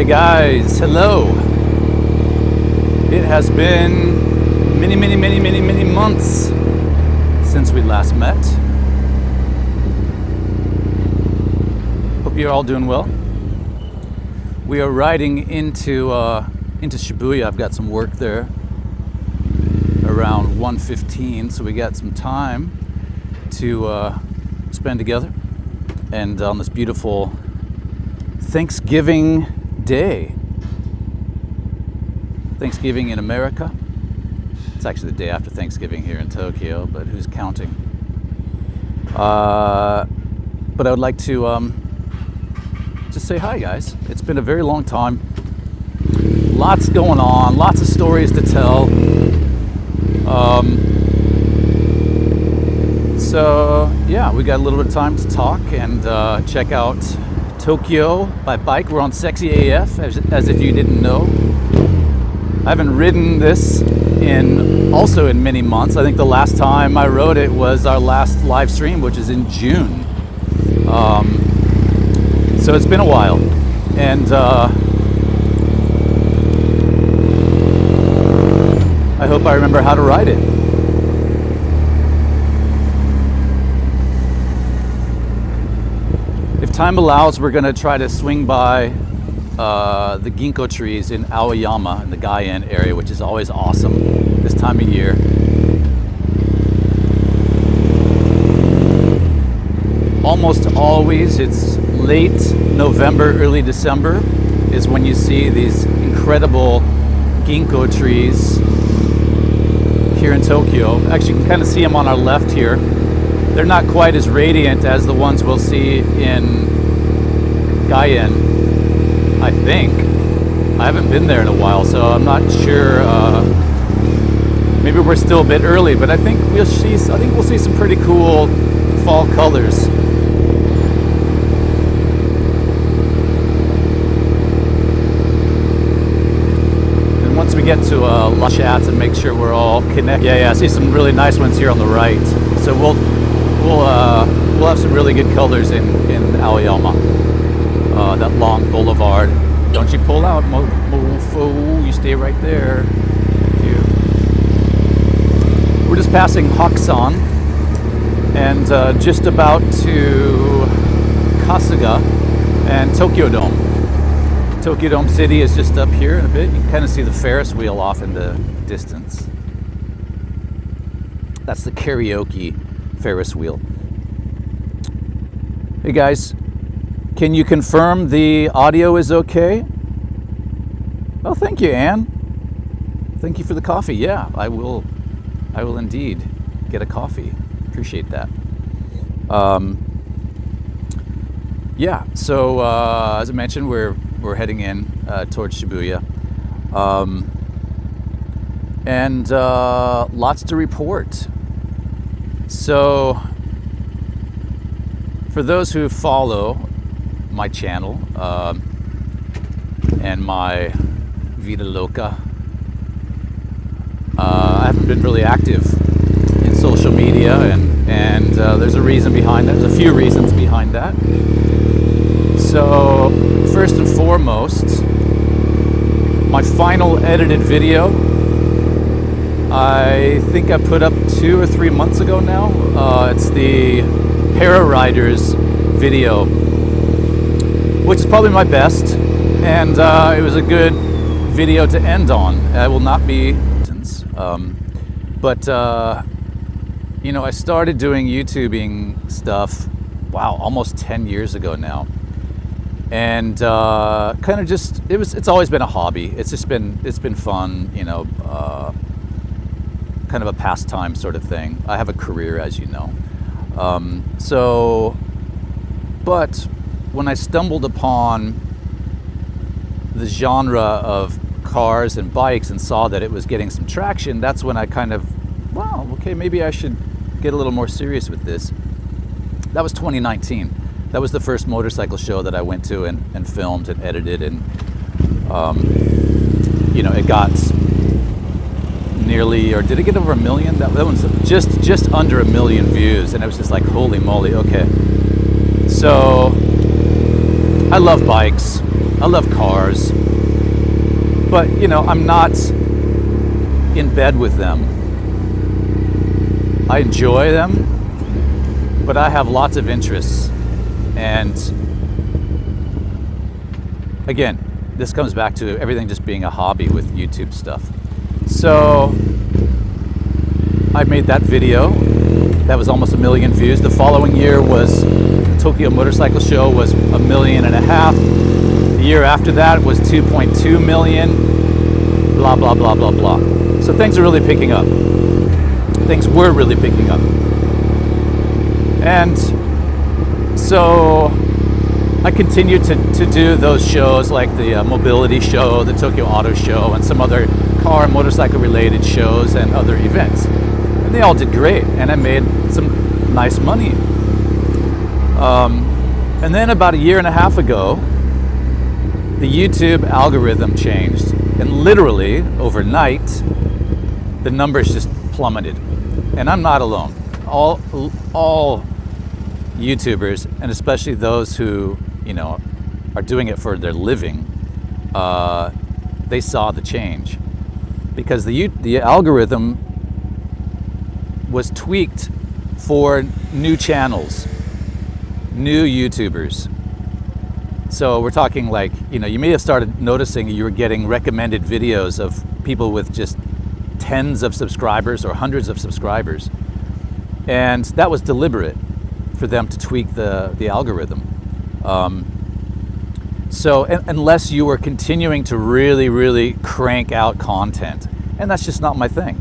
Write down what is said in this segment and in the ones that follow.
guys, hello. It has been many months since we last met. Hope you're all doing well. We are riding into Shibuya. I've got some work there around 1:15, so we got some time to spend together. And on this beautiful Thanksgiving Day. Thanksgiving in America. It's actually the day after Thanksgiving here in Tokyo, but who's counting? But I would like to just say hi, guys. It's been a very long time. Lots going on, lots of stories to tell. So yeah, we got a little bit of time to talk and check out Tokyo by bike. We're on Sexy AF, as if you didn't know. I haven't ridden this also in many months. I think the last time I rode it was our last live stream, which is in June. So it's been a while, and I hope I remember how to ride it. If time allows, we're going to try to swing by the Ginko Trees in Aoyama in the Gaien area, which is always awesome this time of year. Almost always it's late November, early December is when you see these incredible Ginkgo trees here in Tokyo. Actually, you can kind of see them on our left here. They're not quite as radiant as the ones we'll see in Gaien, I think. I haven't been there in a while, so I'm not sure. Maybe we're still a bit early, but I think we'll see some pretty cool fall colors. And once we get to chats and make sure we're all connected. Yeah, I see some really nice ones here on the right. So we'll have some really good colors in Aoyama. That long boulevard. Don't you pull out, mofo. You stay right there. Thank you. We're just passing Hakusan and just about to Kasuga and Tokyo Dome. Tokyo Dome City is just up here in a bit. You can kind of see the Ferris wheel off in the distance. That's the karaoke Ferris wheel. Hey guys, can you confirm the audio is okay? Oh, thank you, Anne. Thank you for the coffee. Yeah, I will indeed get a coffee. Appreciate that. Yeah, so as I mentioned, we're heading in towards Shibuya. And lots to report. So for those who follow my channel and my Vida Loca, I haven't been really active in social media, and there's a reason behind that. There's a few reasons behind that. So first and foremost, my final edited video, I think I put up 2 or 3 months ago now. It's the Para Riders video, which is probably my best, and it was a good video to end on. I will not be, but you know, I started doing YouTubing stuff, wow, almost 10 years ago now, and kind of just it's always been a hobby. It's been fun, you know, kind of a pastime sort of thing. I have a career, as you know, but when I stumbled upon the genre of cars and bikes and saw that it was getting some traction, that's when I kind of, wow, okay, maybe I should get a little more serious with this. That was 2019. That was the first motorcycle show that I went to and filmed and edited, and you know, it got nearly, or did it get over 1 million? That one's just under 1 million views, and it was just like, holy moly, okay. So I love bikes. I love cars, but you know, I'm not in bed with them. I enjoy them, but I have lots of interests. And again, this comes back to everything just being a hobby with YouTube stuff. So I made that video that was almost 1 million views. The following year was the Tokyo Motorcycle Show, was 1.5 million. The year after that was 2.2 million. Blah blah blah blah blah. So things are really picking up. Things were really picking up. And so I continued to do those shows, like the mobility show, the Tokyo Auto Show, and some other car and motorcycle related shows and other events. And they all did great, and I made some nice money. And then about 1.5 years ago, the YouTube algorithm changed, and literally overnight, the numbers just plummeted. And I'm not alone. All YouTubers, and especially those who, you know, are doing it for their living, they saw the change, because the algorithm was tweaked for new channels, new YouTubers. So we're talking like, you know, you may have started noticing you were getting recommended videos of people with just tens of subscribers or hundreds of subscribers, and that was deliberate for them to tweak the algorithm. So unless you were continuing to really crank out content, and that's just not my thing.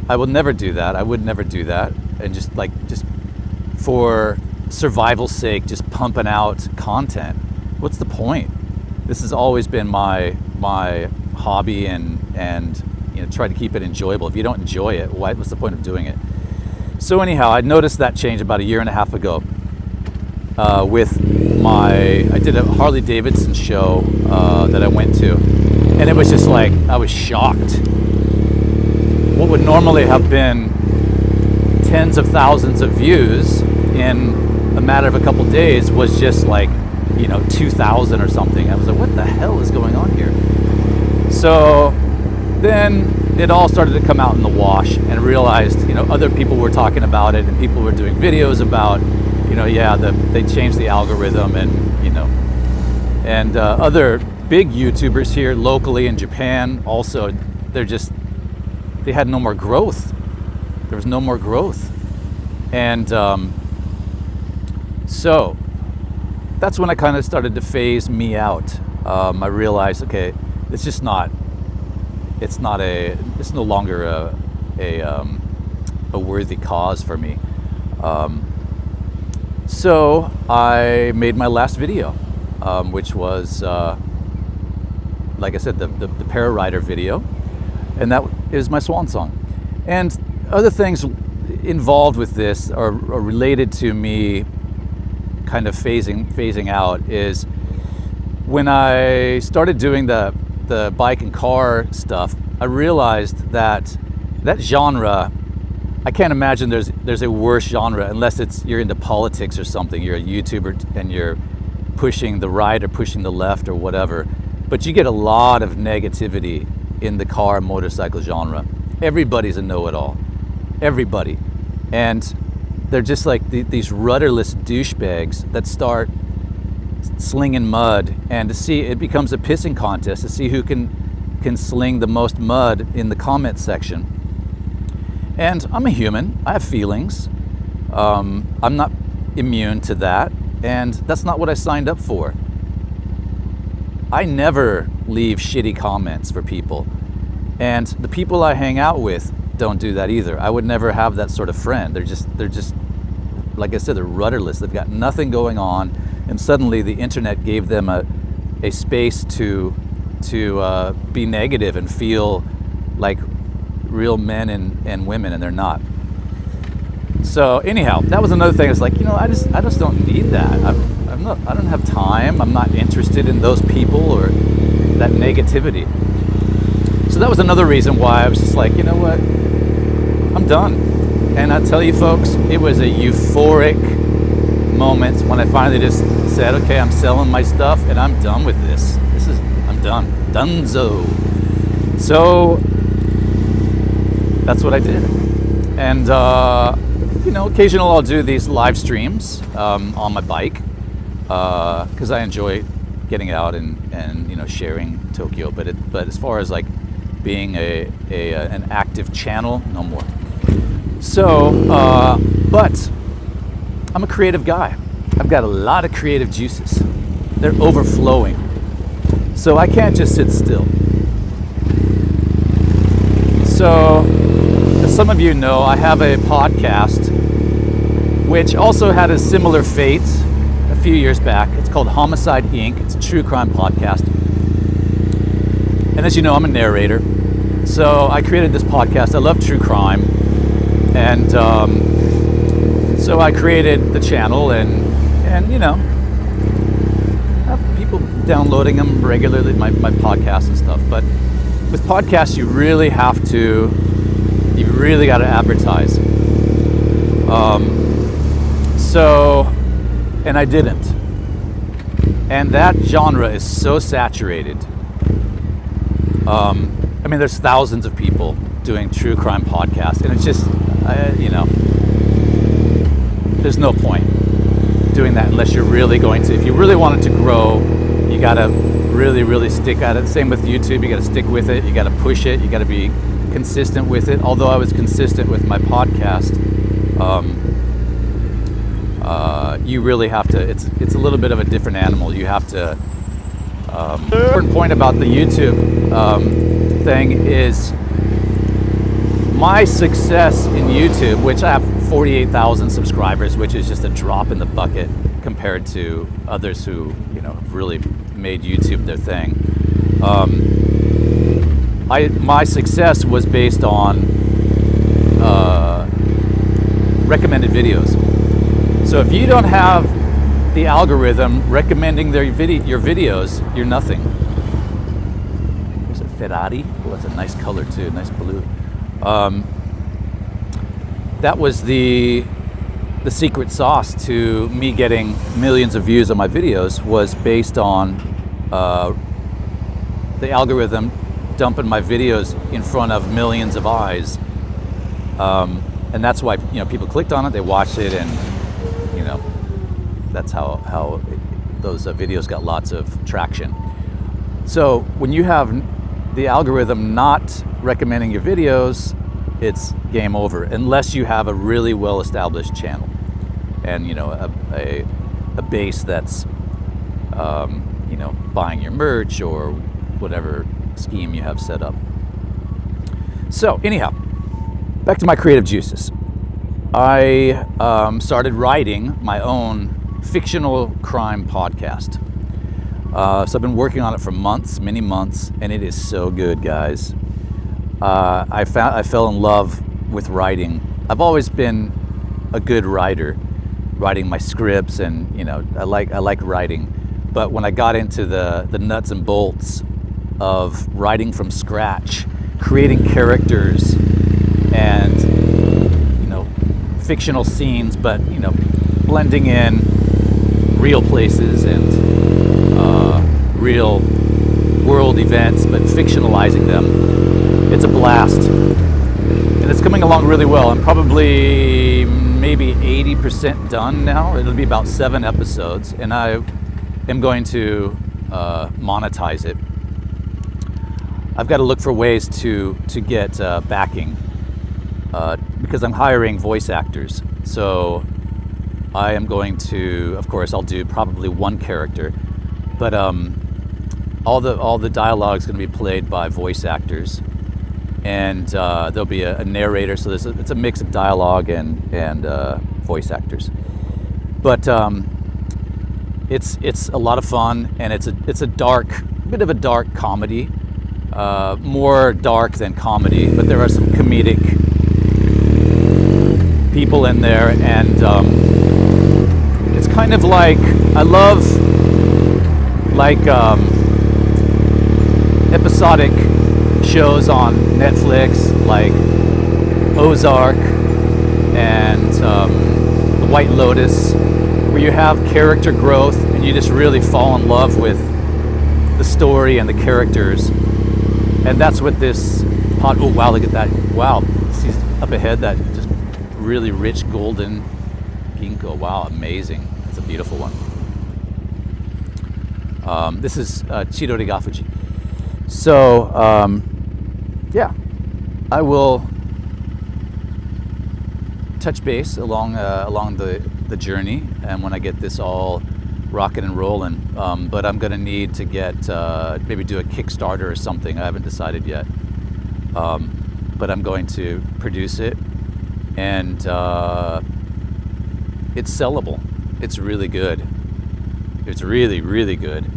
I will never do that. I would never do that. And just for survival's sake, just pumping out content. What's the point? This has always been my hobby, and you know, try to keep it enjoyable. If you don't enjoy it, what's the point of doing it? So anyhow, I noticed that change about 1.5 years ago I did a Harley Davidson show that I went to, and it was just like, I was shocked. What would normally have been tens of thousands of views in a matter of a couple days was just like, you know, 2,000 or something. I was like, what the hell is going on here? So then it all started to come out in the wash, and realized, you know, other people were talking about it, and people were doing videos about, you know, yeah, they changed the algorithm, and you know, and other big YouTubers here locally in Japan also, they had no more growth. There was no more growth, and so that's when I kind of started to phase me out. I realized, okay, it's no longer a worthy cause for me. So I made my last video, which was, like I said, the para rider video, and that is my swan song. And other things involved with this are related to me kind of phasing out. Is when I started doing the bike and car stuff, I realized that genre, I can't imagine there's a worse genre, unless you're into politics or something. You're a YouTuber and you're pushing the right or pushing the left or whatever. But you get a lot of negativity in the car and motorcycle genre. Everybody's a know-it-all. Everybody. And they're just like these rudderless douchebags that start slinging mud, and it becomes a pissing contest to see who can sling the most mud in the comment section. And I'm a human. I have feelings. I'm not immune to that, and that's not what I signed up for. I never leave shitty comments for people, and the people I hang out with don't do that either. I would never have that sort of friend. They're just like I said, they're rudderless. They've got nothing going on, and suddenly the internet gave them a space to be negative and feel like real men and women, and they're not. So anyhow, that was another thing. It's like, you know, I just don't need that. I don't have time. I'm not interested in those people or that negativity. So that was another reason why I was just like, you know what, I'm done. And I tell you folks, it was a euphoric moment when I finally just said, okay, I'm selling my stuff and I'm done with this. I'm done. Dunzo. So that's what I did. And, occasionally I'll do these live streams on my bike because I enjoy getting out and sharing Tokyo. But as far as like being an active channel, no more. So, but I'm a creative guy. I've got a lot of creative juices. They're overflowing. So I can't just sit still. So, as some of you know, I have a podcast which also had a similar fate a few years back. It's called Homicide Inc. It's a true crime podcast. And as you know, I'm a narrator. So I created this podcast. I love true crime. And so I created the channel and have people downloading them regularly, my podcasts and stuff. But with podcasts, you really got to advertise. And I didn't. And that genre is so saturated. There's thousands of people doing true crime podcasts, and it's just, there's no point doing that unless you're really going to. If you really want it to grow, you gotta really, really stick at it. Same with YouTube, you gotta stick with it, you gotta push it, you gotta be consistent with it. Although I was consistent with my podcast, you really have to, it's a little bit of a different animal. You have to, the important point about the YouTube thing is my success in YouTube, which I have 48,000 subscribers, which is just a drop in the bucket compared to others who, have really made YouTube their thing. My success was based on recommended videos. So if you don't have the algorithm recommending your videos, you're nothing. There's a Ferrari. Oh, that's a nice color too, nice blue. That was the secret sauce to me getting millions of views on my videos, was based on the algorithm dumping my videos in front of millions of eyes. And that's why people clicked on it, they watched it, and that's how those videos got lots of traction. So when you have the algorithm not recommending your videos, it's game over, unless you have a really well-established channel and a base that's buying your merch or whatever scheme you have set up. So anyhow, back to my creative juices. I started writing my own fictional crime podcast. So I've been working on it for many months, and it is so good, guys. I fell in love with writing. I've always been a good writer, writing my scripts, and I like writing. But when I got into the nuts and bolts of writing from scratch, creating characters and fictional scenes, but blending in real places and real world events, but fictionalizing them, it's a blast, and it's coming along really well. I'm probably maybe 80% done now. It'll be about 7 episodes, and I am going to monetize it. I've got to look for ways to get backing because I'm hiring voice actors. So I am going to, of course, I'll do probably one character, but all the dialogue is going to be played by voice actors, and there'll be a narrator. So it's a mix of dialogue and voice actors. But it's a lot of fun, and it's a bit of a dark comedy, more dark than comedy. But there are some comedic people in there, and it's kind of like, I love episodic shows on Netflix, like Ozark and The White Lotus, where you have character growth and you just really fall in love with the story and the characters. And that's what this pot, oh wow, look at that. Wow, see up ahead, that just really rich golden ginkgo. Wow, amazing. That's a beautiful one. This is Chidorigafuji. So, yeah, I will touch base along the journey, and when I get this all rocking and rolling. But I'm gonna need to get maybe do a Kickstarter or something. I haven't decided yet. But I'm going to produce it, and it's sellable. It's really good. It's really, really good.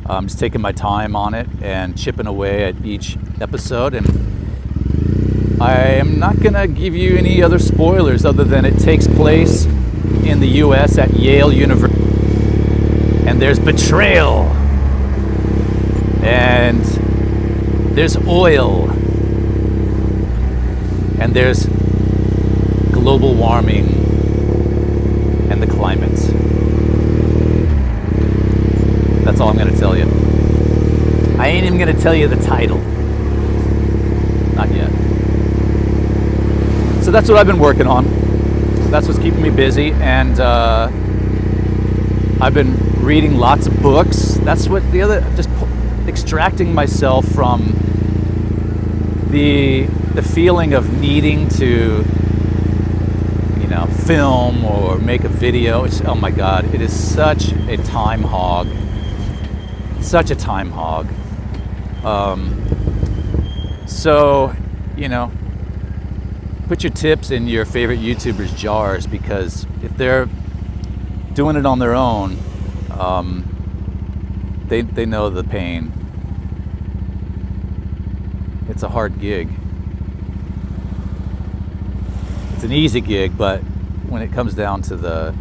I'm just taking my time on it and chipping away at each episode, and I am not gonna give you any other spoilers other than it takes place in the US at Yale University, and there's betrayal, and there's oil, and there's global warming and the climate. That's all I'm going to tell you. I ain't even going to tell you the title. Not yet. So that's what I've been working on. That's what's keeping me busy, and I've been reading lots of books. That's what the other, just extracting myself from the feeling of needing to, you know, film or make a video. It's, oh my God, it is such a time hog. Such a time hog. So, you know, put your tips in your favorite YouTubers' jars, because if they're doing it on their own, they know the pain. It's a hard gig. It's an easy gig, but when it comes down to the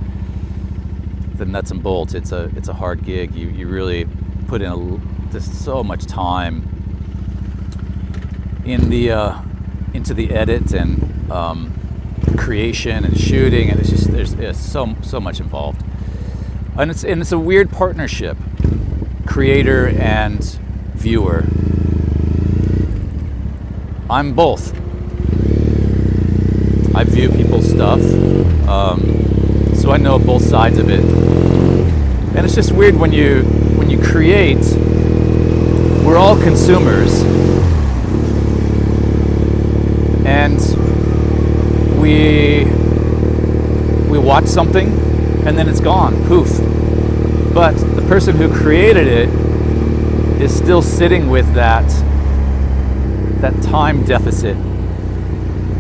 nuts and bolts, it's a hard gig. You really put in just so much time in the into the edit and creation and shooting, and it's just there's so much involved, and it's a weird partnership, creator and viewer. I'm both. I view people's stuff, so I know both sides of it, and it's just weird when you create. We're all consumers, and we watch something, and then it's gone, poof. But the person who created it is still sitting with that time deficit.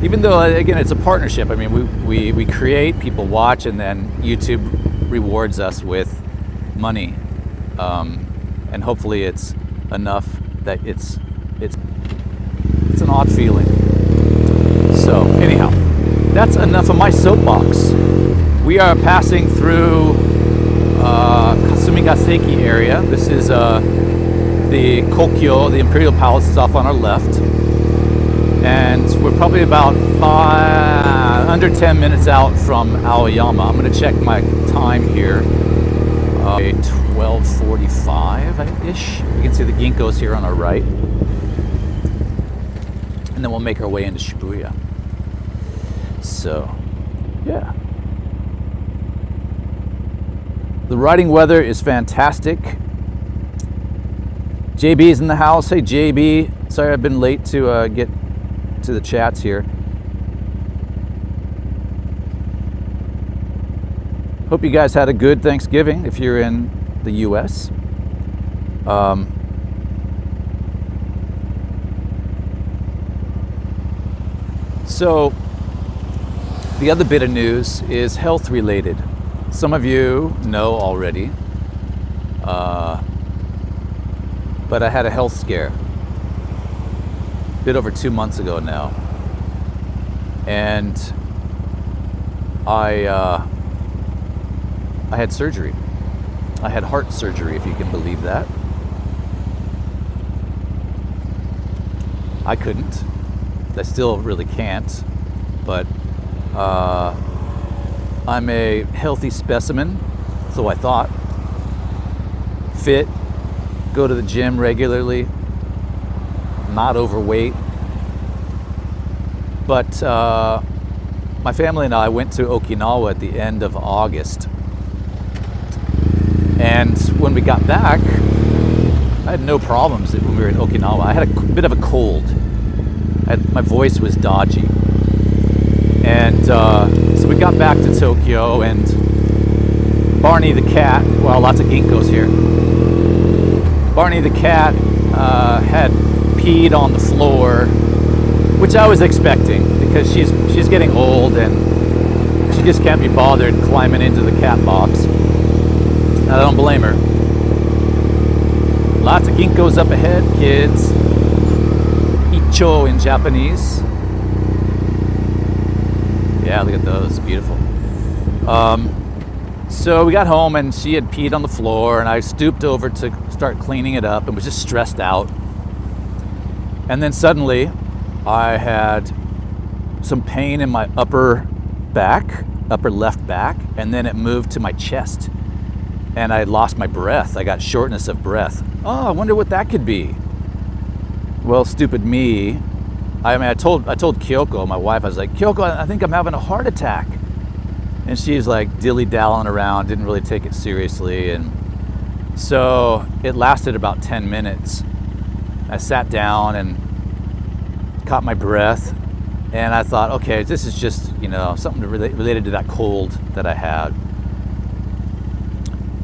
Even though, again, it's a partnership. I mean, we create, people watch, and then YouTube rewards us with money, and hopefully it's enough that it's an odd feeling. So anyhow, that's enough of my soapbox. We are passing through Kasumigaseki area. This is the Kokyo, the Imperial Palace, is off on our left. And we're probably about under 10 minutes out from Aoyama. I'm going to check my time here. 12:45-ish. You can see the ginkgos here on our right. And then we'll make our way into Shibuya. So, yeah. The riding weather is fantastic. JB is in the house. Hey, JB. Sorry I've been late to get to the chats here. Hope you guys had a good Thanksgiving if you're in the US. So the other bit of news is health related. Some of you know already, but I had a health scare a bit over 2 months ago now, and I had surgery. I had heart surgery, if you can believe that. I couldn't. I still really can't, but I'm a healthy specimen. So I thought. Fit, go to the gym regularly, not overweight. But my family and I went to Okinawa at the end of August. And when we got back, I had no problems when we were in Okinawa. I had a bit of a cold. My voice was dodgy. And so we got back to Tokyo, and Barney the cat, well, lots of ginkgos here. Barney the cat had peed on the floor, which I was expecting because she's getting old and she just can't be bothered climbing into the cat box. I don't blame her. Lots of ginkgos up ahead, kids. Icho in Japanese. Yeah, look at those, beautiful. So we got home and she had peed on the floor, and I stooped over to start cleaning it up and was just stressed out. And then suddenly I had some pain in my upper left back, and then it moved to my chest. And I lost my breath. I got shortness of breath. Oh, I wonder what that could be. Well, stupid me. I told Kyoko, my wife, I was like, Kyoko, I think I'm having a heart attack. And she's like dilly-dallying around, didn't really take it seriously. And so it lasted about 10 minutes. I sat down and caught my breath. And I thought, okay, this is just, something related to that cold that I had.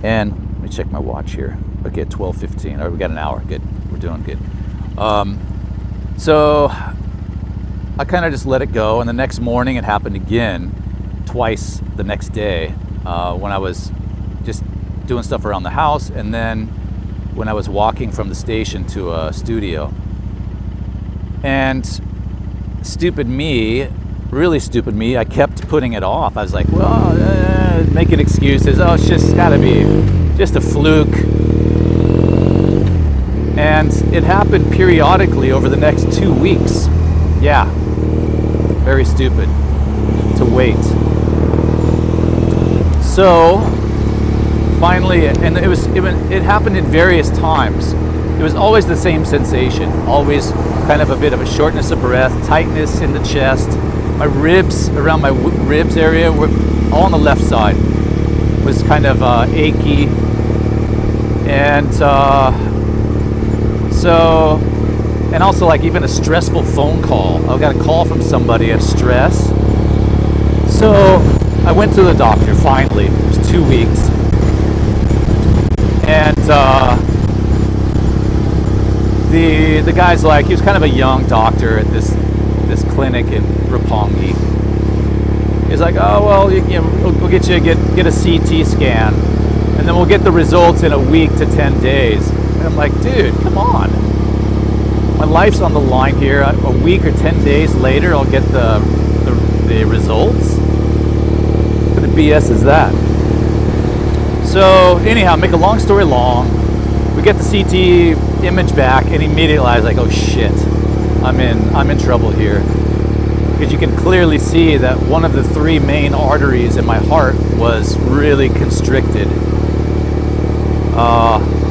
And let me check my watch here. Okay, 12:15. All right, we got an hour. Good. We're doing good. So I kind of just let it go. And the next morning it happened again, twice the next day, when I was just doing stuff around the house, and then when I was walking from the station to a studio. And stupid me, really stupid me, I kept putting it off. I was like, well, making excuses. Oh, it's just gotta be just a fluke. And it happened periodically over the next 2 weeks. Yeah, very stupid to wait. So finally, and it happened in various times. It was always the same sensation, always kind of a bit of a shortness of breath, tightness in the chest. My ribs, around my ribs area, were all on the left side, was kind of achy. And and also like even a stressful phone call. I got a call from somebody at stress. So I went to the doctor finally. It was 2 weeks. And the guy's like, he was kind of a young doctor at this clinic in Roppongi. He's like, oh, well, we'll get you get a CT scan, and then we'll get the results in a week to 10 days. And I'm like, dude, come on. My life's on the line here. A week or 10 days later, I'll get the results. What kind of BS is that? So anyhow, make a long story long, we get the CT image back, and immediately I was like, oh shit, I'm in trouble here. Because you can clearly see that one of the 3 main arteries in my heart was really constricted.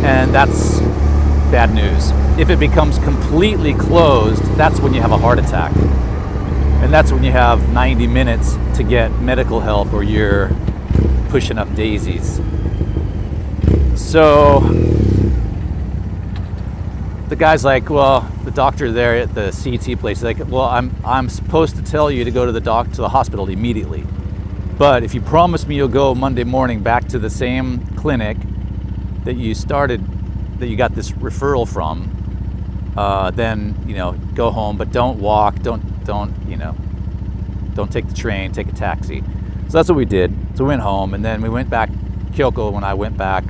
And that's bad news. If it becomes completely closed, that's when you have a heart attack. And that's when you have 90 minutes to get medical help, or you're pushing up daisies. So the guy's like, well, the doctor there at the CT place is like, well, I'm supposed to tell you to go to the hospital immediately. But if you promise me you'll go Monday morning back to the same clinic that you got this referral from, then go home, but don't walk, don't take the train, take a taxi. So that's what we did. So we went home, and then we went back. Kyoko, when I went back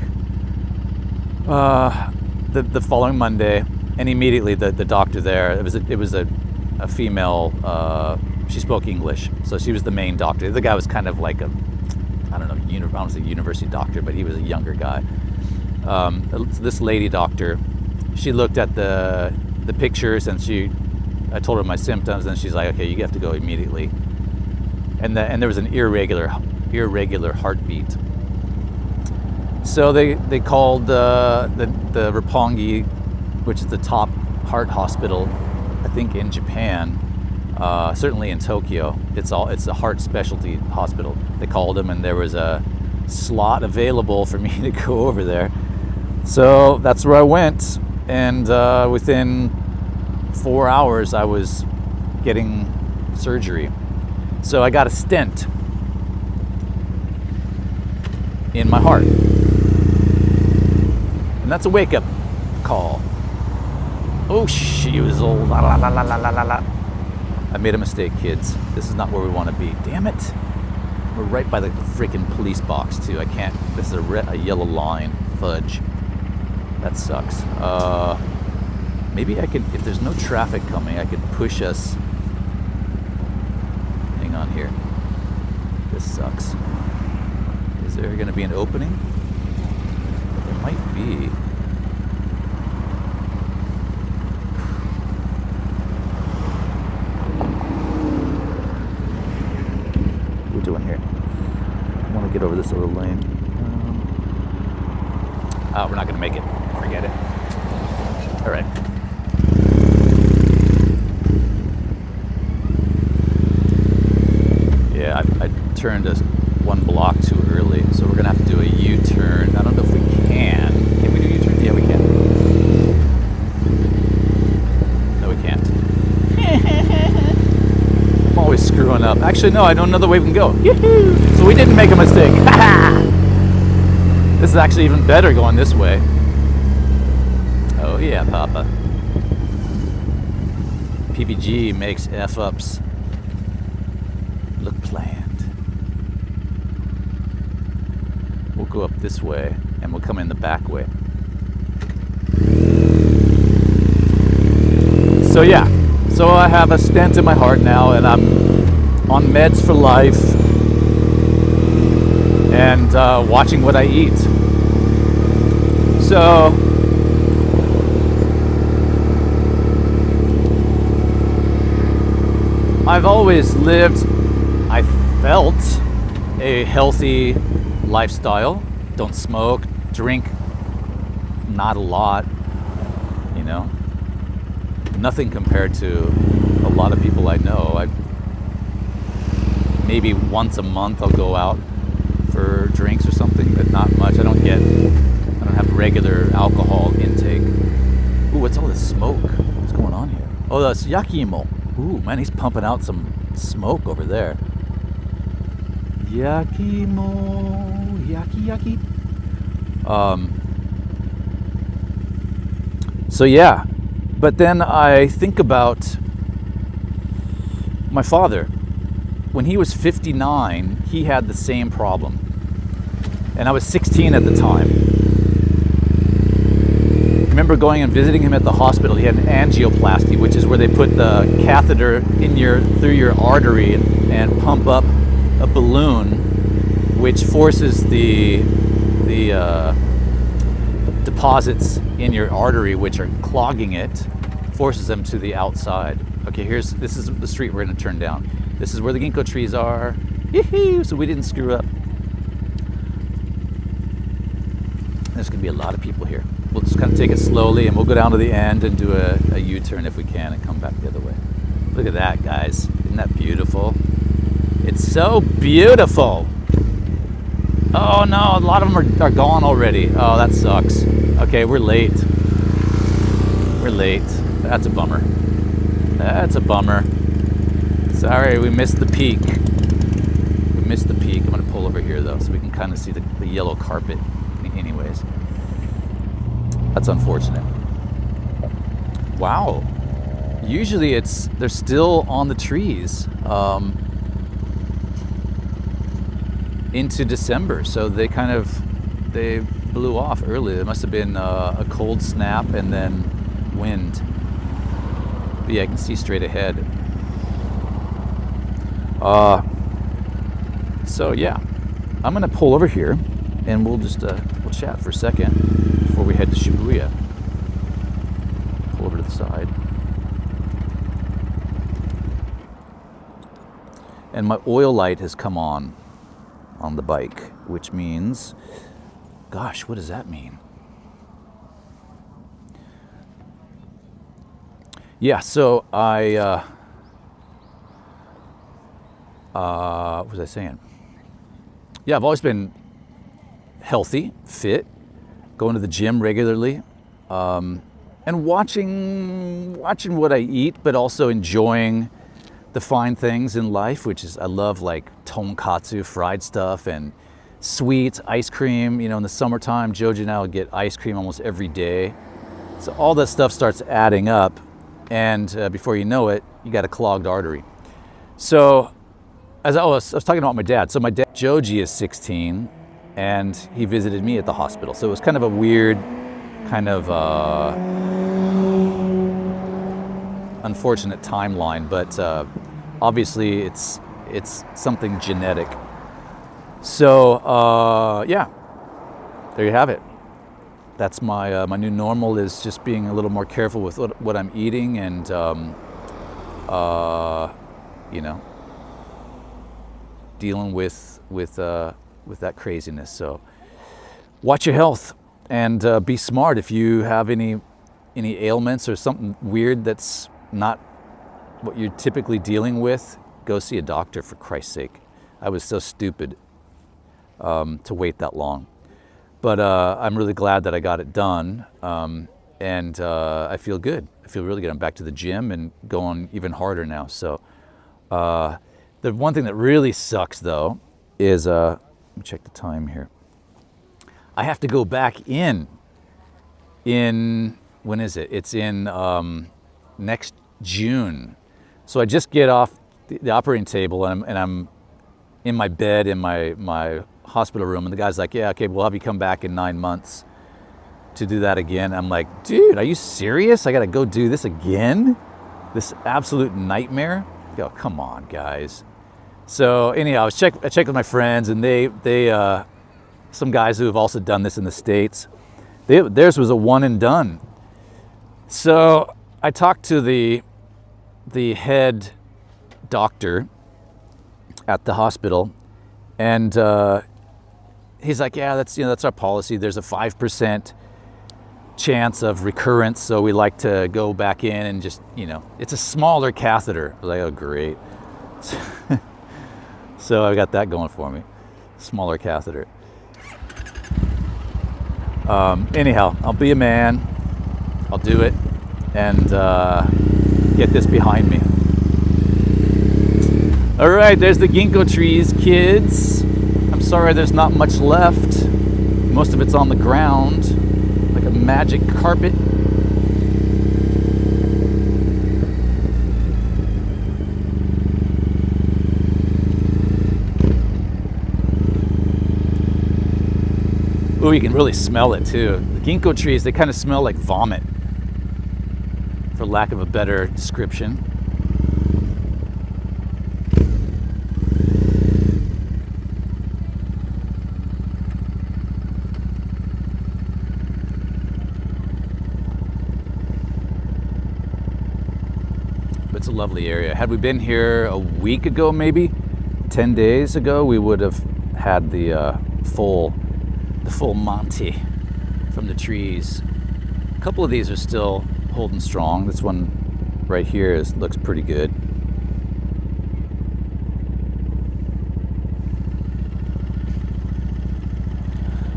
the following Monday, and immediately the doctor there, it was a female. She spoke English, so she was the main doctor. The guy was kind of like I don't want to say university doctor, but he was a younger guy. This lady doctor, she looked at the pictures, and I told her my symptoms, and she's like, okay, you have to go immediately. And there was an irregular heartbeat. So they called the Roppongi, which is the top heart hospital, I think in Japan, certainly in Tokyo. It's a heart specialty hospital. They called them, and there was a slot available for me to go over there. So that's where I went, and within 4 hours I was getting surgery. So I got a stent in my heart. And that's a wake-up call. Oh, she was old. La, la, la, la, la, la, la. I made a mistake, kids. This is not where we want to be. Damn it. We're right by the freaking police box, too. I can't. This is a yellow line. Fudge. That sucks. Maybe I could, if there's no traffic coming, I could push us. Hang on here. This sucks. Is there going to be an opening? There might be. What are we doing here? I want to get over this little lane. Oh, we're not going to make it. Forget it. All right. Yeah, I turned us one block too early, so we're going to have to do a U-turn. I don't know if we can. Can we do U-turn? Yeah, we can. No, we can't. I'm always screwing up. Actually, no, I know another way we can go. Yoo-hoo! So we didn't make a mistake. This is actually even better going this way. Oh yeah, Papa. PPG makes F-ups look planned. We'll go up this way, and we'll come in the back way. So yeah, so I have a stent in my heart now, and I'm on meds for life, and watching what I eat. So I've always lived, I felt, a healthy lifestyle. Don't smoke, drink not a lot, you know. Nothing compared to a lot of people I know. Maybe once a month I'll go out for drinks or something, but not much. I don't have regular alcohol intake. Ooh, what's all this smoke? What's going on here? Oh, that's yakimo. Ooh, man, he's pumping out some smoke over there. Yakimo, yaki. So yeah, but then I think about my father. When he was 59, he had the same problem. And I was 16 at the time. I remember going and visiting him at the hospital. He had an angioplasty, which is where they put the catheter through your artery and pump up a balloon, which forces the deposits in your artery, which are clogging it, forces them to the outside. Okay, this is the street we're going to turn down. This is where the ginkgo trees are. Yee-hoo! So we didn't screw up. There's going to be a lot of people here. We'll just kind of take it slowly, and we'll go down to the end and do a U-turn if we can and come back the other way. Look at that, guys. Isn't that beautiful? It's so beautiful. Oh no, a lot of them are gone already. Oh, that sucks. Okay, we're late. We're late. That's a bummer. That's a bummer. Sorry, we missed the peak. We missed the peak. I'm going to pull over here, though, so we can kind of see the yellow carpet anyways. That's unfortunate. Wow. Usually they're still on the trees into December, so they blew off early. There must have been a cold snap and then wind. But yeah, I can see straight ahead. So yeah, I'm gonna pull over here and we'll just we'll chat for a second before we head to Shibuya. Pull over to the side. And my oil light has come on the bike, which means Gosh, what does that mean? Yeah, so what was I saying? Yeah, I've always been healthy, fit, going to the gym regularly, and watching what I eat, but also enjoying the fine things in life, which is I love like tonkatsu, fried stuff, and sweets, ice cream. In the summertime, Joji and I will get ice cream almost every day. So all that stuff starts adding up, and before you know it, you got a clogged artery. So I was talking about my dad. So my dad, Joji, is 16, and he visited me at the hospital. So it was kind of a weird, kind of unfortunate timeline, but obviously it's something genetic. So yeah, there you have it. That's my my new normal, is just being a little more careful with what I'm eating, and dealing with that craziness. So watch your health, and be smart. If you have any ailments or something weird that's not what you're typically dealing with, go see a doctor, for Christ's sake. I was so stupid to wait that long. But I'm really glad that I got it done, and I feel good. I feel really good. I'm back to the gym and going even harder now. So the one thing that really sucks, though, is, let me check the time here. I have to go back in, when is it? It's in next June. So I just get off the operating table, and I'm in my bed in my hospital room, and the guy's like, yeah, okay, we'll have you come back in 9 months to do that again. I'm like, dude, are you serious? I gotta go do this again? This absolute nightmare? I go, come on, guys. So anyhow, I checked with my friends, and they some guys who have also done this in the States, theirs was a one and done. So I talked to the head doctor at the hospital, and he's like, yeah, that's our policy. There's a 5% chance of recurrence, so we like to go back in and just, it's a smaller catheter. I was like, oh, great. So I got that going for me, smaller catheter. Anyhow, I'll be a man. I'll do it, and get this behind me. All right, there's the Ginkgo trees, kids. I'm sorry there's not much left. Most of it's on the ground, like a magic carpet. Ooh, you can really smell it too. The Ginkgo trees, they kind of smell like vomit, for lack of a better description. It's a lovely area. Had we been here a week ago, maybe 10 days ago, we would have had the full Monty from the trees. A couple of these are still holding strong. This one right here looks pretty good.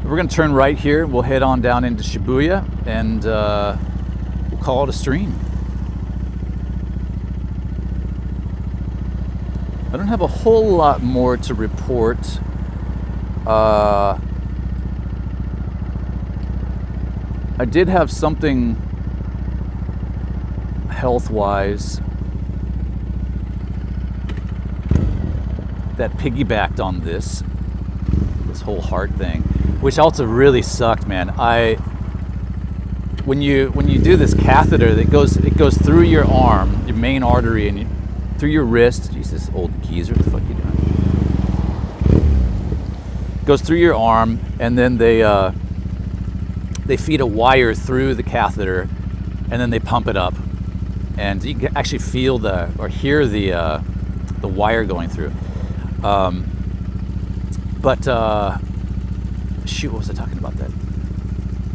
We're gonna turn right here. We'll head on down into Shibuya, and we'll call it a stream. I don't have a whole lot more to report. I did have something health-wise that piggybacked on this whole heart thing, which also really sucked, man. When you do this catheter, it goes through your arm, your main artery, and through your wrist. Jesus, old geezer, what the fuck you doing? Goes through your arm, and then they feed a wire through the catheter, and then they pump it up, and you can actually feel hear the wire going through. But shoot, what was I talking about that?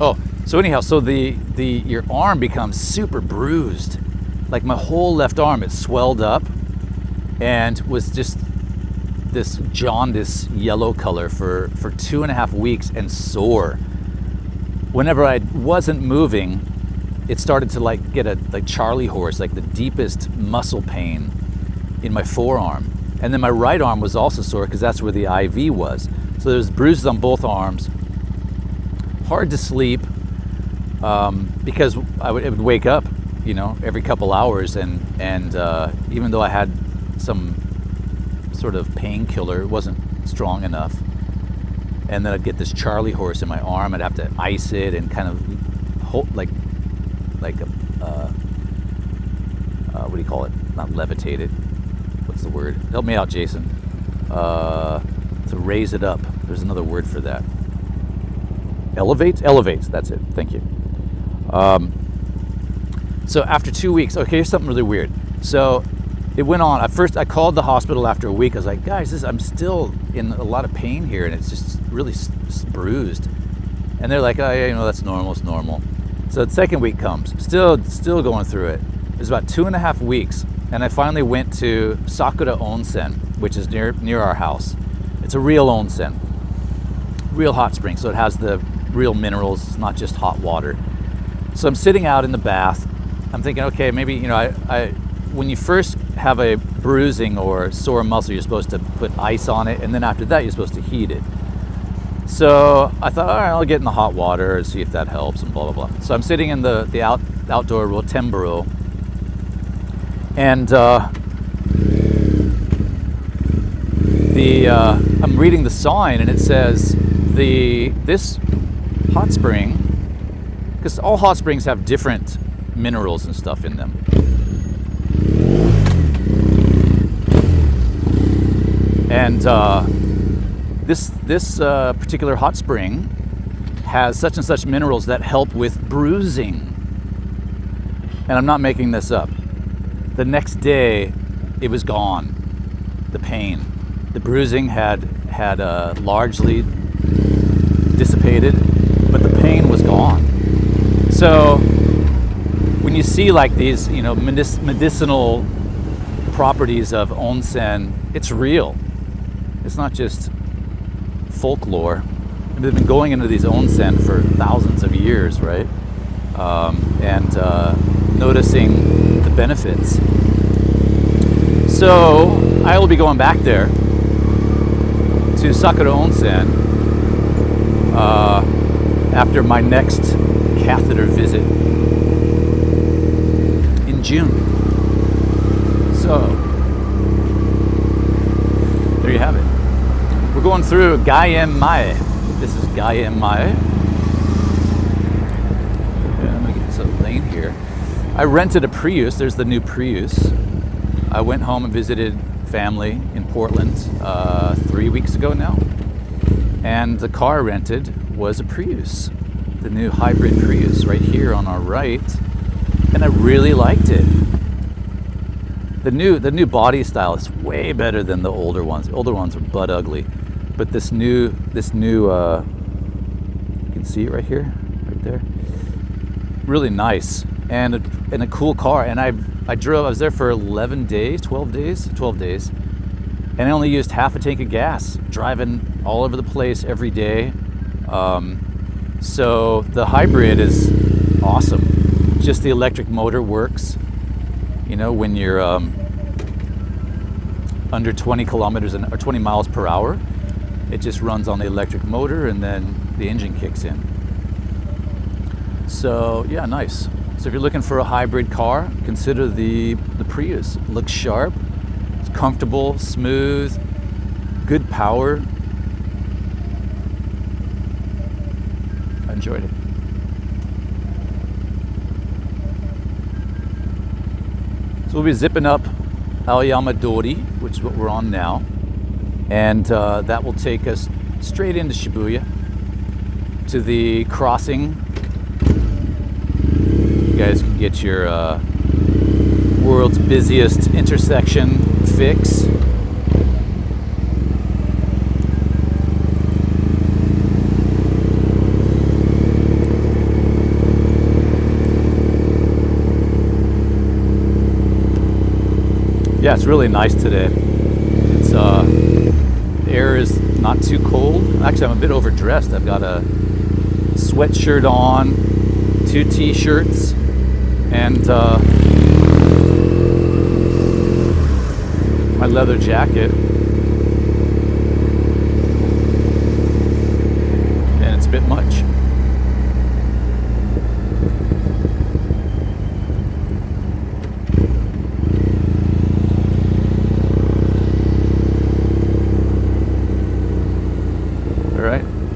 Oh, so anyhow, so your arm becomes super bruised. Like my whole left arm, it swelled up and was just this jaundice yellow color for 2.5 weeks and sore. Whenever I wasn't moving, it started to like get a like Charlie horse, like the deepest muscle pain in my forearm. And then my right arm was also sore because that's where the IV was. So there's bruises on both arms. Hard to sleep because it would wake up, you know, every couple hours, and even though I had some sort of painkiller, it wasn't strong enough. And then I'd get this Charlie horse in my arm. I'd have to ice it and kind of hold, like a what do you call it? Not levitate it. What's the word? Help me out, Jason. To raise it up. There's another word for that. Elevate? Elevate. That's it. Thank you. So after 2 weeks, okay, here's something really weird. So it went on. At first, I called the hospital after a week. I was like, guys, I'm still in a lot of pain here, and it's just really bruised. And they're like, oh, yeah, you know, that's normal. It's normal. So the second week comes. Still going through it. It was about 2.5 weeks, and I finally went to Sakura Onsen, which is near our house. It's a real onsen, real hot spring. So it has the real minerals. It's not just hot water. So I'm sitting out in the bath. I'm thinking, okay, maybe, you know, I when you first have a bruising or sore muscle, you're supposed to put ice on it, and then after that, you're supposed to heat it. So I thought, all right, I'll get in the hot water and see if that helps, and blah, blah, blah. So I'm sitting in the outdoor rotemburo, and I'm reading the sign, and it says this hot spring, because all hot springs have different minerals and stuff in them. And this particular hot spring has such and such minerals that help with bruising. And I'm not making this up. The next day, it was gone. The pain, the bruising had largely dissipated, but the pain was gone. So when you see like these, you know, medicinal properties of onsen, it's real. It's not just folklore. They've been going into these onsen for thousands of years, right? And noticing the benefits. So I will be going back there to Sakura Onsen after my next catheter visit in June. So there you have it. We're going through Gaien Mai. This is Gaien Mai. Yeah, let me get this lane here. I rented a Prius. There's the new Prius. I went home and visited family in Portland 3 weeks ago now. And the car I rented was a Prius. The new hybrid Prius right here on our right. And I really liked it. The new body style is way better than the older ones. The older ones are butt ugly. But this new you can see it right here, right there. Really nice and a cool car. And I was there for 12 days, and I only used half a tank of gas, driving all over the place every day. So the hybrid is awesome. Just the electric motor works. You know, when you're under 20 kilometers or 20 miles per hour, it just runs on the electric motor, and then the engine kicks in. So yeah, nice. So if you're looking for a hybrid car, consider the Prius. It looks sharp, it's comfortable, smooth, good power. I enjoyed it. So we'll be zipping up Aoyama Dori, which is what we're on now. And that will take us straight into Shibuya to the crossing. You guys can get your world's busiest intersection fix. Yeah, it's really nice today. It's the air is not too cold. Actually, I'm a bit overdressed. I've got a sweatshirt on, 2 t-shirts, and my leather jacket. And it's a bit much.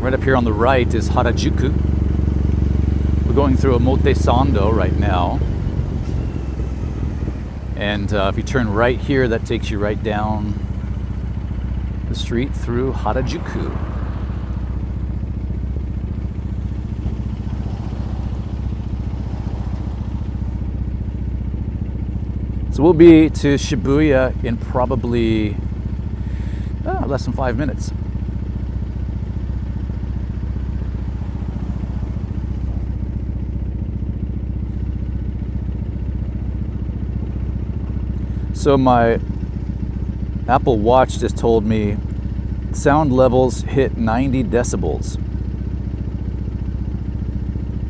Right up here on the right is Harajuku. We're going through Omotesando right now. And if you turn right here, that takes you right down the street through Harajuku. So we'll be to Shibuya in probably less than 5 minutes. So my Apple Watch just told me sound levels hit 90 decibels.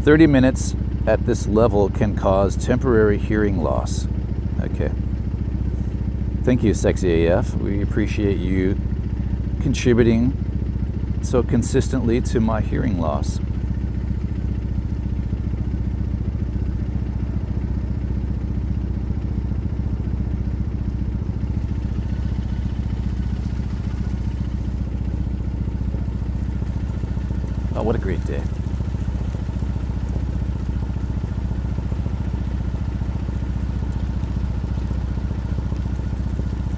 30 minutes at this level can cause temporary hearing loss. Okay. Thank you, Sexy AF. We appreciate you contributing so consistently to my hearing loss. Oh, what a great day.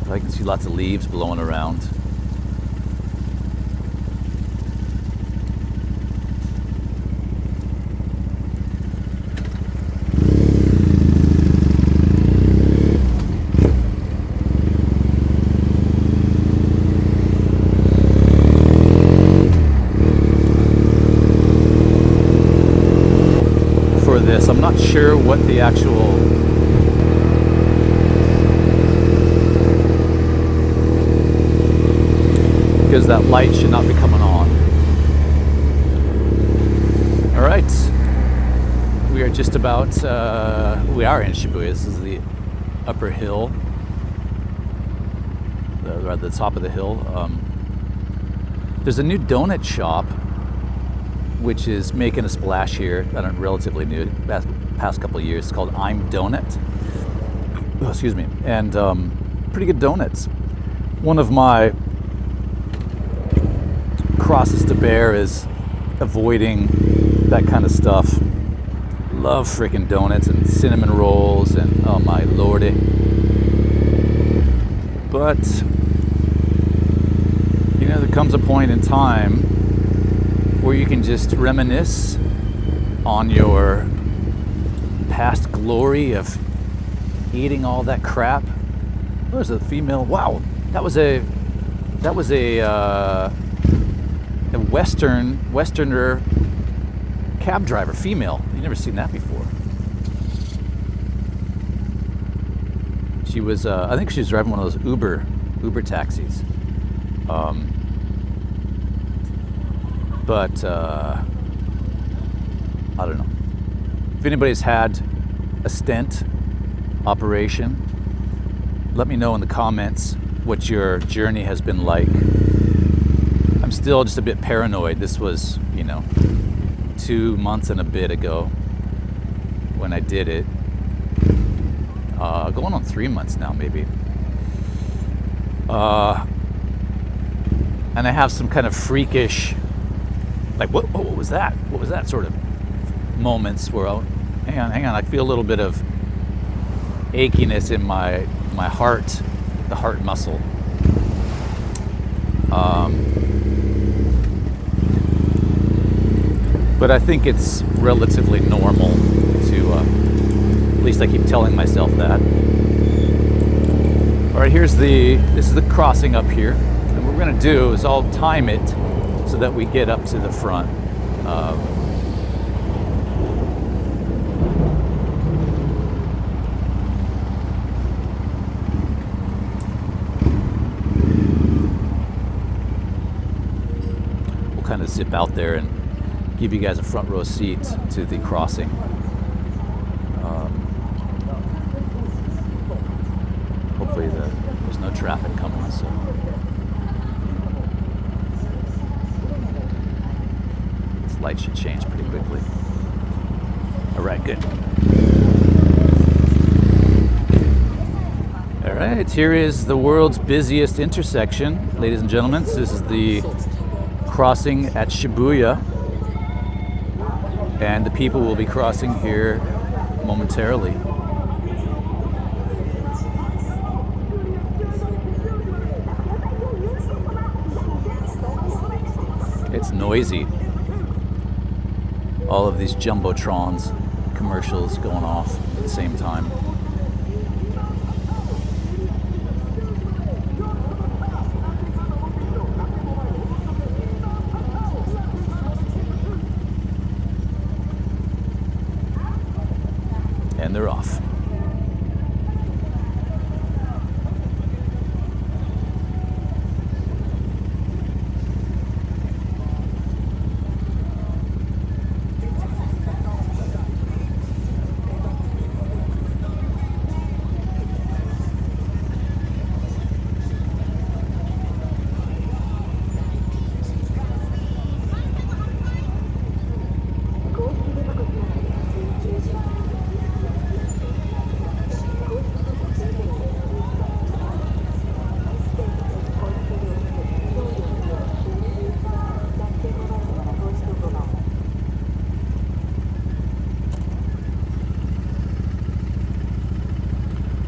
I can see lots of leaves blowing around. This. I'm not sure what the actual because that light should not be coming on. All right, we are just about we are in Shibuya. This is the upper hill, at the top of the hill. There's a new donut shop which is making a splash here. I don't relatively new, past couple of years. It's called I'm Donut. Oh, excuse me. And pretty good donuts. One of my crosses to bear is avoiding that kind of stuff. Love freaking donuts and cinnamon rolls and oh my lordy. But you know, there comes a point in time where you can just reminisce on your past glory of eating all that crap. There's a female. Wow, that was a Westerner cab driver, female. You've never seen that before. She was, I think she was driving one of those Uber taxis. But I don't know. If anybody's had a stent operation, let me know in the comments what your journey has been like. I'm still just a bit paranoid. This was, 2 months and a bit ago when I did it. Going on 3 months now, maybe. And I have some kind of freakish, like, what was that? What was that sort of moments where I'll, hang on, I feel a little bit of achiness in my heart, the heart muscle. But I think it's relatively normal to, at least I keep telling myself that. All right, this is the crossing up here. And what we're gonna do is I'll time it so that we get up to the front. kind of zip out there and give you guys a front row seat to the crossing. Hopefully there's no traffic coming, so. This light should change pretty quickly. All right, good. All right, here is the world's busiest intersection, ladies and gentlemen. This is the crossing at Shibuya, and the people will be crossing here momentarily. It's noisy. All of these jumbotrons, commercials going off at the same time. And they're off.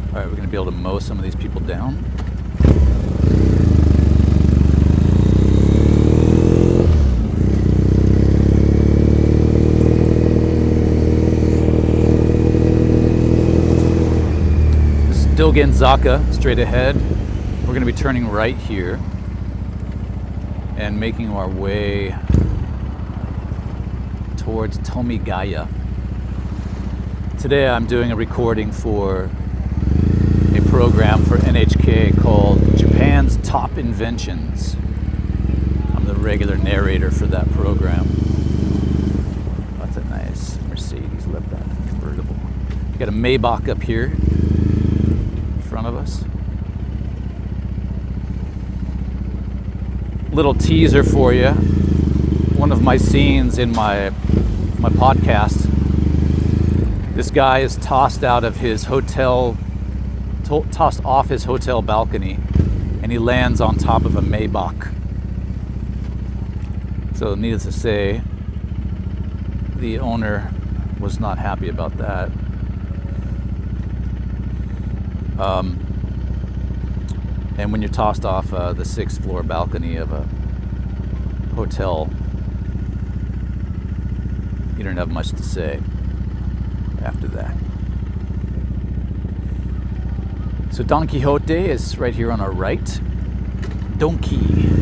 All right, we're going to be able to mow some of these people down. Still Genzaka, straight ahead. We're going to be turning right here and making our way towards Tomigaya. Today I'm doing a recording for a program for NHK called Japan's Top Inventions. I'm the regular narrator for that program. That's a nice Mercedes, love that convertible. We got a Maybach up here in front of us. Little teaser for you. One of my scenes in my podcast, this guy is tossed off his hotel balcony, and he lands on top of a Maybach. So needless to say, the owner was not happy about that. And when you're tossed off the 6th floor balcony of a hotel, you don't have much to say after that. So Don Quixote is right here on our right. Donkey.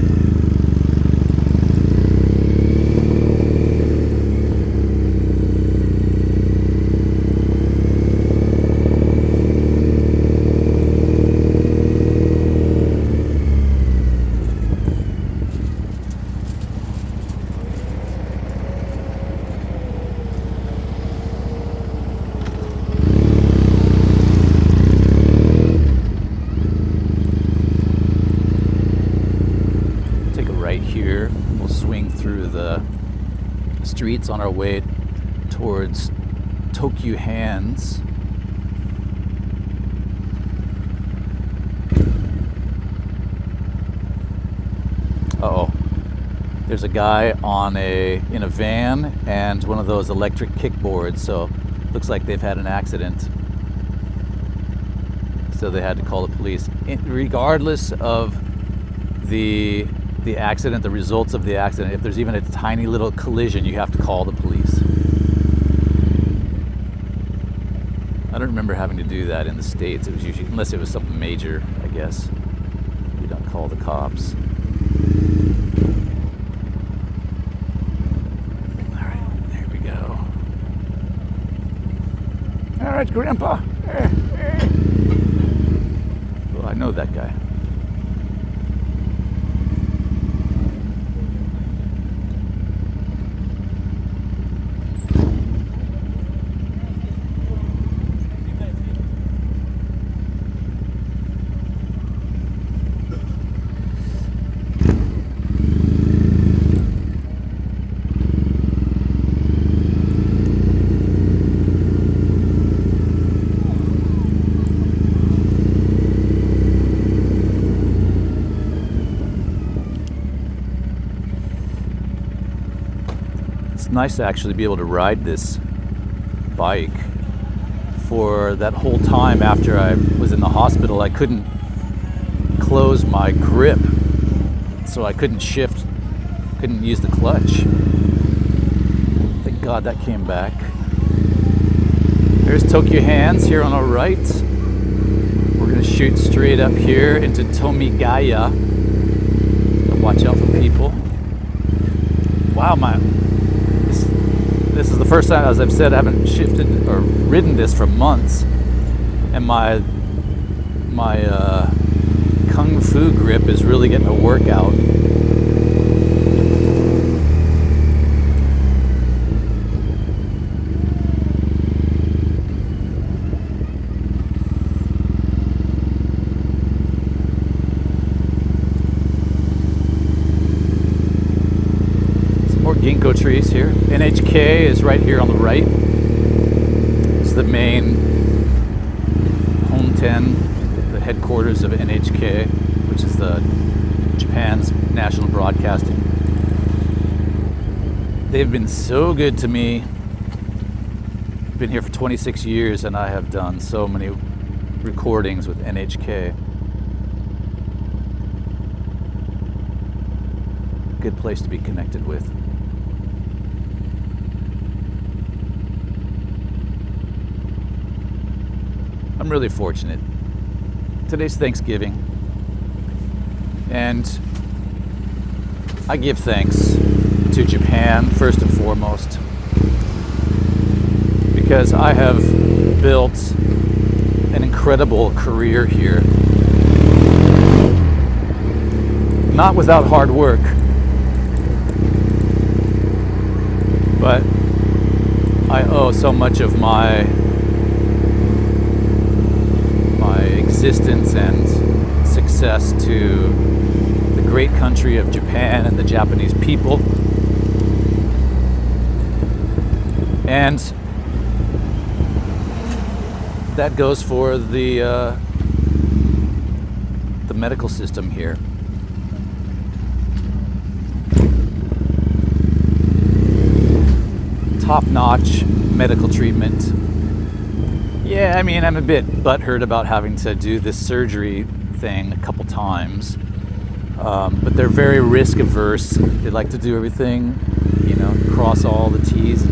Here we'll swing through the streets on our way towards Tokyo Hands. Uh-oh. There's a guy in a van and one of those electric kickboards, so looks like they've had an accident. So they had to call the police. Regardless of the accident, the results of the accident, if there's even a tiny little collision, you have to call the police. I don't remember having to do that in the States. It was usually, unless it was something major, I guess, you don't call the cops. All right, there we go. All right, Grandpa. Well, I know that guy. It's nice to actually be able to ride this bike. For that whole time after I was in the hospital, I couldn't close my grip, so I couldn't shift, couldn't use the clutch. Thank God that came back. There's Tokyo Hands here on our right. We're gonna shoot straight up here into Tomigaya. Watch out for people. Wow, this is the first time, as I've said, I haven't shifted or ridden this for months, and my kung fu grip is really getting a workout. Ginkgo trees here. NHK is right here on the right. It's the main hometown, the headquarters of NHK, which is the Japan's national broadcasting. They've been so good to me. I've been here for 26 years and I have done so many recordings with NHK. Good place to be connected with. I'm really fortunate. Today's Thanksgiving, and I give thanks to Japan first and foremost, because I have built an incredible career here. Not without hard work, but I owe so much of my existence and success to the great country of Japan and the Japanese people. And that goes for the medical system here. Top-notch medical treatment. Yeah, I mean, I'm a bit butthurt about having to do this surgery thing a couple times, but they're very risk averse. They like to do everything, you know, cross all the T's,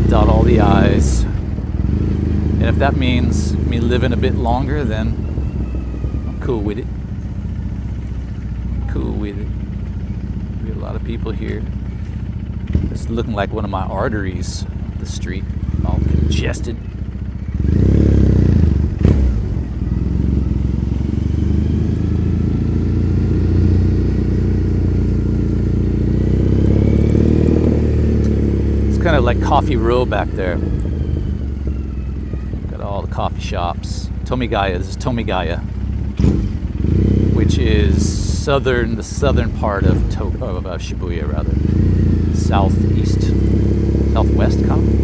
dot all the I's. And if that means me living a bit longer, then I'm cool with it. Cool with it. We have a lot of people here. It's looking like one of my arteries, the street, all congested. Kind of like Coffee Row back there. Got all the coffee shops. Tomigaya, this is Tomigaya, which is the southern part of Shibuya, rather. Southwest, kind of.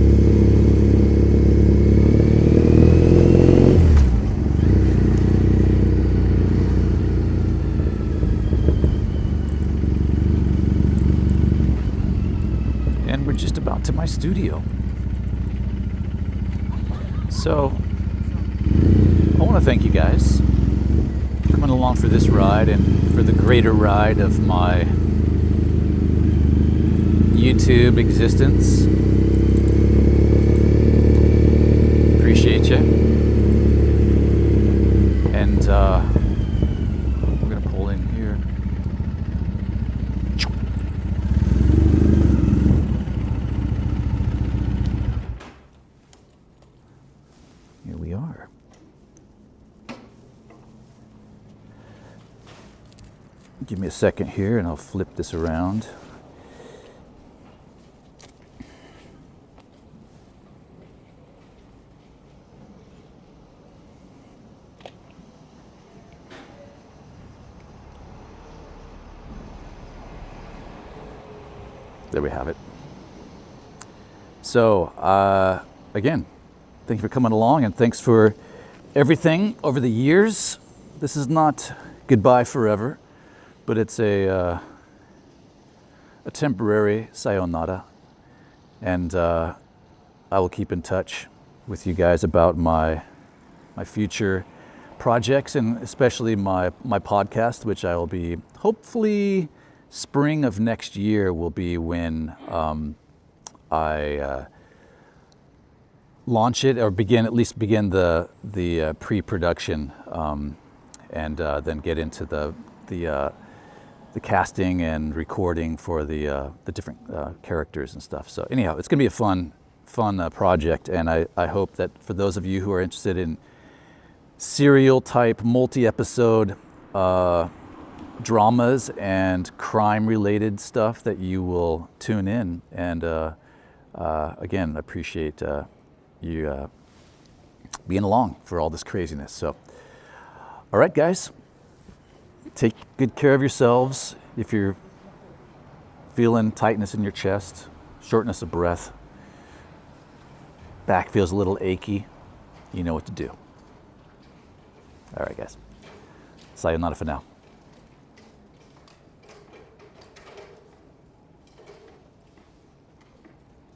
Just about to my studio. So I want to thank you guys for coming along for this ride and for the greater ride of my YouTube existence. Appreciate you. And we're gonna pull in here. Here we are. Give me a second here and I'll flip this around. There we have it. So, again, thank you for coming along and thanks for everything over the years. This is not goodbye forever, but it's a temporary sayonara. And I will keep in touch with you guys about my future projects, and especially my podcast, which I will be hopefully spring of next year will be when I launch it, or at least begin the pre-production, and then get into the casting and recording for the different characters and stuff. So anyhow, it's gonna be a fun project, and I hope that for those of you who are interested in serial type multi-episode dramas and crime related stuff, that you will tune in. And again, appreciate you being along for all this craziness. So all right, guys, take good care of yourselves. If you're feeling tightness in your chest, shortness of breath, back feels a little achy, you know what to do. All right, guys. Sayonara for now.